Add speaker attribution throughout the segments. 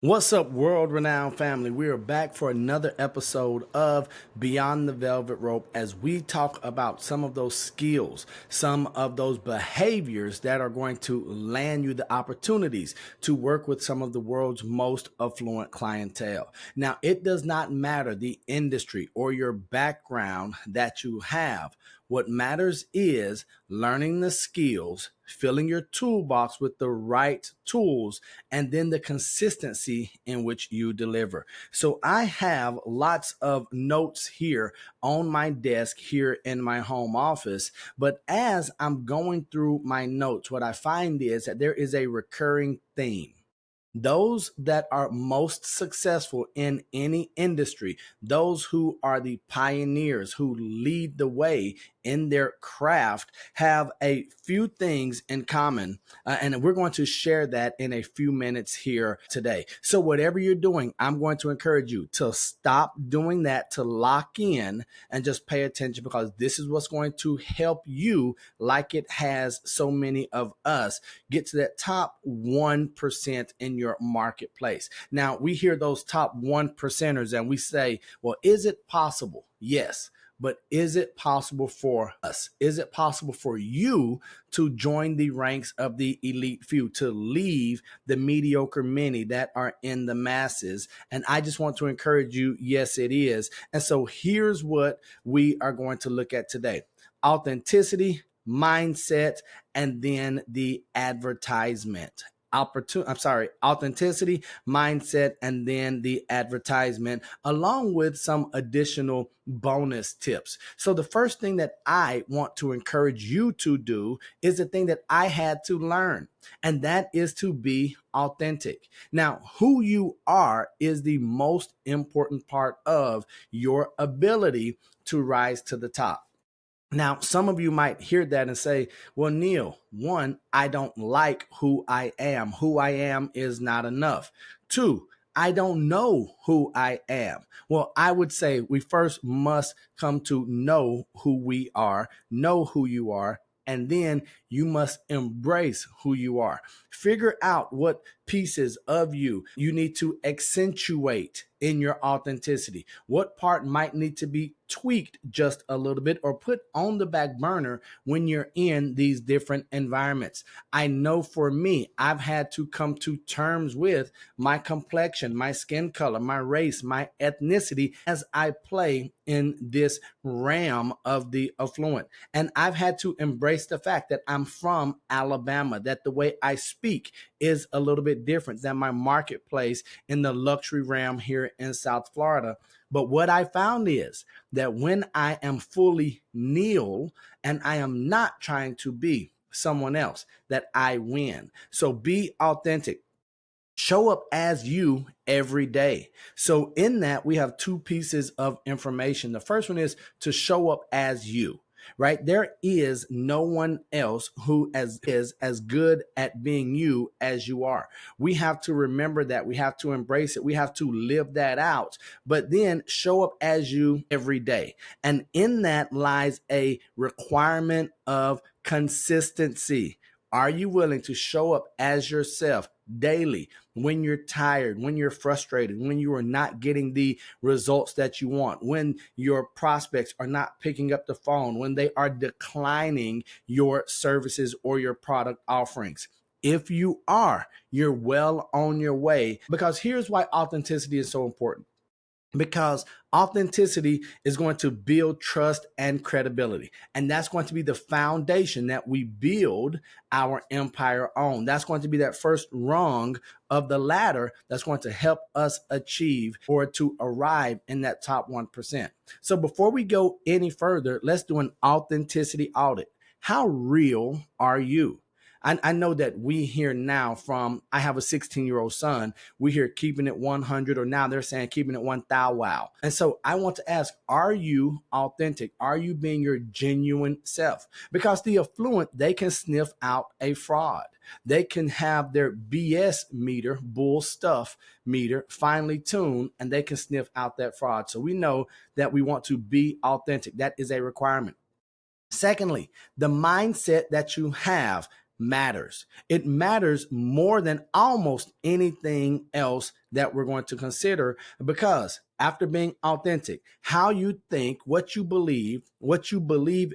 Speaker 1: What's up, world-renowned family? We are back for another episode of Beyond the Velvet Rope as we talk about some of those skills, some of those behaviors that are going to land you the opportunities to work with some of the world's most affluent clientele. Now, it does not matter the industry or your background that you have. What matters is learning the skills, filling your toolbox with the right tools, and then the consistency in which you deliver. So I have lots of notes here on my desk here in my home office. But as I'm going through my notes, what I find is that there is a recurring theme. Those that are most successful in any industry, those who are the pioneers who lead the way in their craft, have a few things in common. And we're going to share that in a few minutes here today. So, whatever you're doing, I'm going to encourage you to stop doing that, to lock in and just pay attention, because this is what's going to help you, like it has so many of us, get to that top 1% in your marketplace. Now, we hear those top 1%ers and we say, well, is it possible? Yes. But is it possible for us? Is it possible for you to join the ranks of the elite few, to leave the mediocre many that are in the masses? And I just want to encourage you, yes, it is. And so here's what we are going to look at today: authenticity, mindset, and then the advertisement. Authenticity, mindset, and then the advertisement, along with some additional bonus tips. So the first thing that I want to encourage you to do is the thing that I had to learn, and that is to be authentic. Now, who you are is the most important part of your ability to rise to the top. Now, some of you might hear that and say, well, Neal, one, I don't like who I am. Who I am is not enough. Two, I don't know who I am. Well, I would say we first must come to know who we are, know who you are, and then you must embrace who you are. Figure out what pieces of you need to accentuate in your authenticity. What part might need to be tweaked just a little bit or put on the back burner when you're in these different environments. I know for me, I've had to come to terms with my complexion, my skin color, my race, my ethnicity as I play in this realm of the affluent. And I've had to embrace the fact that I'm from Alabama, that the way I speak is a little bit different than my marketplace in the luxury realm here in South Florida. But what I found is that when I am fully Neal and I am not trying to be someone else, that I win. So be authentic. Show up as you every day. So in that, we have two pieces of information. The first one is to show up as you. Right? There is no one else who is as good at being you as you are. We have to remember that. We have to embrace it. We have to live that out, but then show up as you every day. And in that lies a requirement of consistency. Are you willing to show up as yourself daily when you're tired, when you're frustrated, when you are not getting the results that you want, when your prospects are not picking up the phone, when they are declining your services or your product offerings? If you are, you're well on your way, because here's why authenticity is so important. Because authenticity is going to build trust and credibility. And that's going to be the foundation that we build our empire on. That's going to be that first rung of the ladder that's going to help us achieve or to arrive in that top 1%. So before we go any further, let's do an authenticity audit. How real are you? I know that we hear now from, I have a 16-year-old son, we hear keeping it 100, or now they're saying keeping it 1,000. Wow. And so I want to ask, are you authentic? Are you being your genuine self? Because the affluent, they can sniff out a fraud. They can have their BS meter, bull stuff meter, finely tuned, and they can sniff out that fraud. So we know that we want to be authentic. That is a requirement. Secondly, the mindset that you have matters. It matters more than almost anything else that we're going to consider, because after being authentic, how you think, what you believe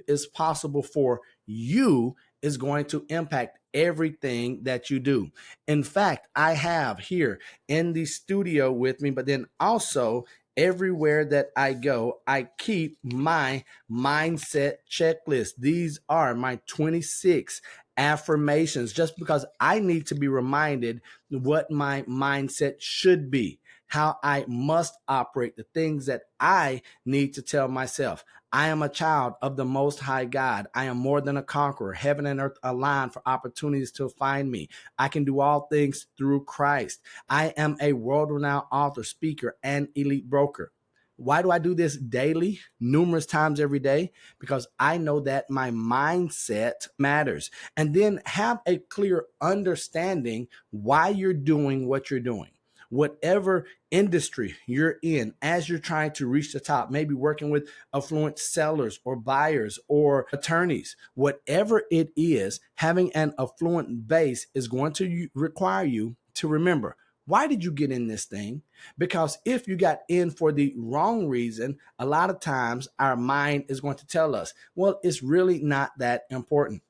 Speaker 1: is possible for you is going to impact everything that you do. In fact, I have here in the studio with me, but then also everywhere that I go, I keep my mindset checklist. These are my 26 affirmations, just because I need to be reminded what my mindset should be, how I must operate, the things that I need to tell myself. I am a child of the Most High God. I am more than a conqueror. Heaven and earth align for opportunities to find me. I can do all things through Christ. I am a world-renowned author, speaker, and elite broker. Why do I do this daily, numerous times every day? Because I know that my mindset matters. And then have a clear understanding why you're doing what you're doing. Whatever industry you're in, as you're trying to reach the top, maybe working with affluent sellers or buyers or attorneys, whatever it is, having an affluent base is going to require you to remember, why did you get in this thing? Because if you got in for the wrong reason, a lot of times our mind is going to tell us, well, it's really not that important.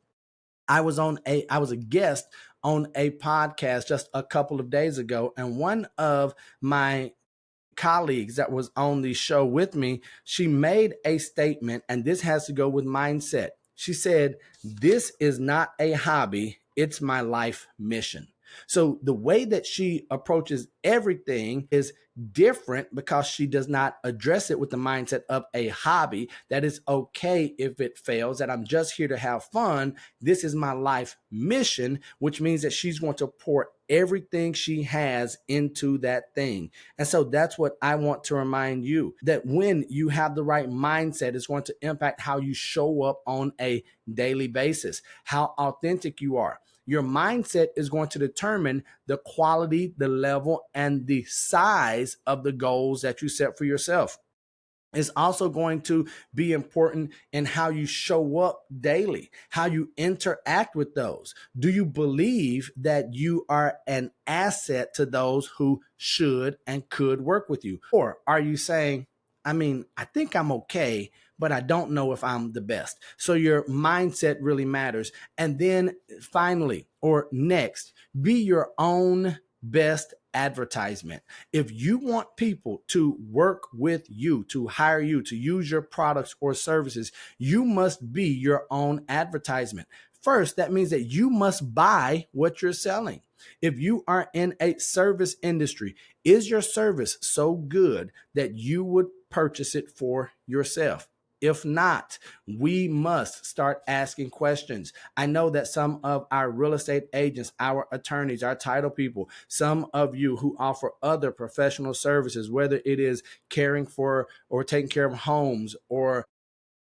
Speaker 1: I was a guest on a podcast just a couple of days ago, and one of my colleagues that was on the show with me, she made a statement, and this has to go with mindset. She said, "This is not a hobby, it's my life mission." So the way that she approaches everything is different, because she does not address it with the mindset of a hobby, that is okay if it fails, that I'm just here to have fun. This is my life mission, which means that she's going to pour everything she has into that thing. And so that's what I want to remind you, that when you have the right mindset, it's going to impact how you show up on a daily basis, how authentic you are. Your mindset is going to determine the quality, the level, and the size of the goals that you set for yourself. It's also going to be important in how you show up daily, how you interact with those. Do you believe that you are an asset to those who should and could work with you? Or are you saying, I mean, I think I'm okay, but I don't know if I'm the best? So your mindset really matters. And then finally, or next, be your own best advertisement. If you want people to work with you, to hire you, to use your products or services, you must be your own advertisement. First, that means that you must buy what you're selling. If you are in a service industry, is your service so good that you would purchase it for yourself? If not, we must start asking questions. I know that some of our real estate agents, our attorneys, our title people, some of you who offer other professional services, whether it is caring for or taking care of homes or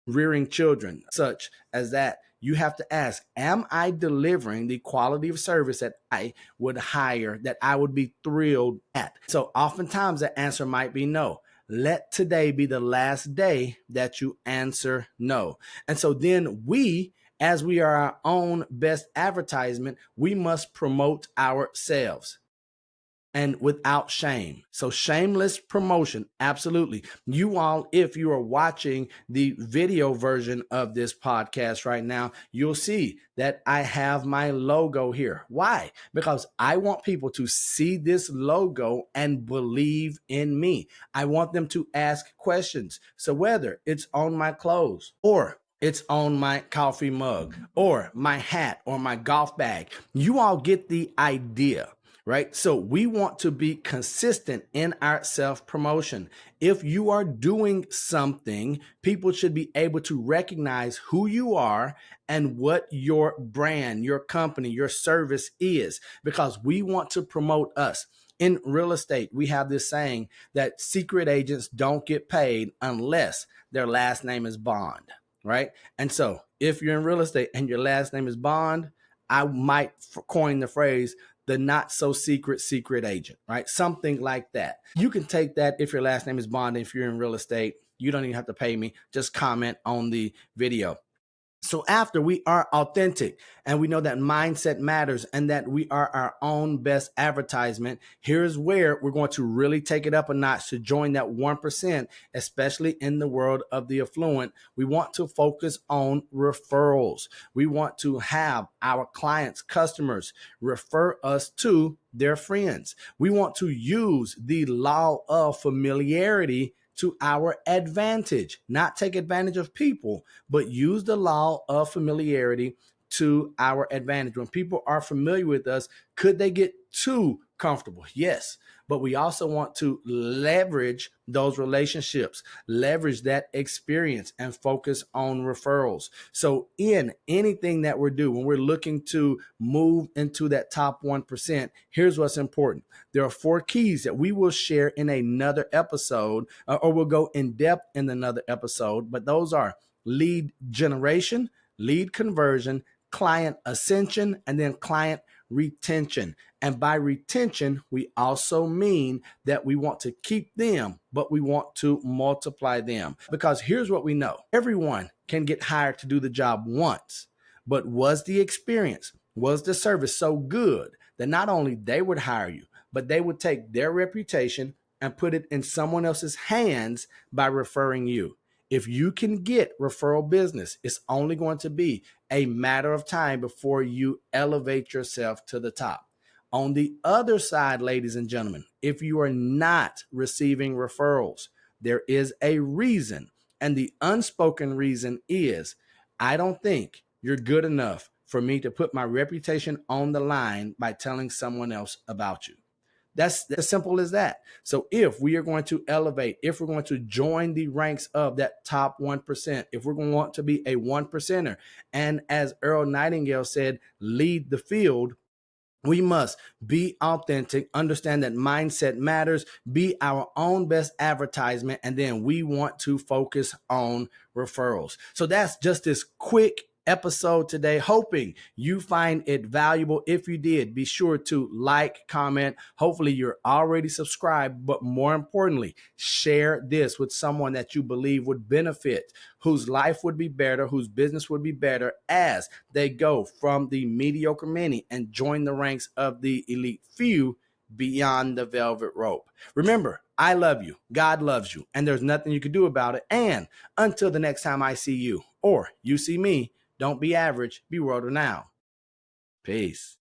Speaker 1: rearing children, such as that, you have to ask, am I delivering the quality of service that I would hire, that I would be thrilled at? So oftentimes the answer might be no. Let today be the last day that you answer no. And so then we, as we are our own best advertisement, we must promote ourselves, and without shame. So shameless promotion, absolutely. You all, if you are watching the video version of this podcast right now, you'll see that I have my logo here. Why? Because I want people to see this logo and believe in me. I want them to ask questions. So whether it's on my clothes, or it's on my coffee mug, or my hat, or my golf bag, you all get the idea, right? So we want to be consistent in our self-promotion. If you are doing something, people should be able to recognize who you are and what your brand, your company, your service is, because we want to promote us. In real estate, we have this saying that secret agents don't get paid unless their last name is Bond, right? And so if you're in real estate and your last name is Bond, I might coin the phrase, the not so secret agent, right? Something like that. You can take that if your last name is Bond. If you're in real estate, you don't even have to pay me. Just comment on the video. So after we are authentic and we know that mindset matters and that we are our own best advertisement, here's where we're going to really take it up a notch to join that 1%, especially in the world of the affluent. We want to focus on referrals. We want to have our clients, customers refer us to their friends. We want to use the law of familiarity to our advantage, not take advantage of people, but use the law of familiarity to our advantage. When people are familiar with us, could they get too comfortable? Yes. But we also want to leverage those relationships, leverage that experience, and focus on referrals. So, in anything that we're doing, when we're looking to move into that top 1%, here's what's important. There are 4 keys that we will share in another episode, or we'll go in depth in another episode. But those are lead generation, lead conversion, client ascension, and then client retention. And by retention, we also mean that we want to keep them, but we want to multiply them. Because here's what we know. Everyone can get hired to do the job once, but was the experience, was the service so good that not only they would hire you, but they would take their reputation and put it in someone else's hands by referring you. If you can get referral business, it's only going to be a matter of time before you elevate yourself to the top. On the other side, ladies and gentlemen, if you are not receiving referrals, there is a reason. And the unspoken reason is I don't think you're good enough for me to put my reputation on the line by telling someone else about you. That's as simple as that. So if we are going to elevate, if we're going to join the ranks of that top 1%, if we're going to want to be a 1%er, and as Earl Nightingale said, lead the field, we must be authentic, understand that mindset matters, be our own best advertisement, and then we want to focus on referrals. So that's just this quick episode today, hoping you find it valuable. If you did, be sure to like, comment. Hopefully you're already subscribed, but more importantly, share this with someone that you believe would benefit, whose life would be better, whose business would be better as they go from the mediocre many and join the ranks of the elite few beyond the velvet rope. Remember, I love you, God loves you, and there's nothing you can do about it. And until the next time I see you or you see me, don't be average, be world renowned. Peace.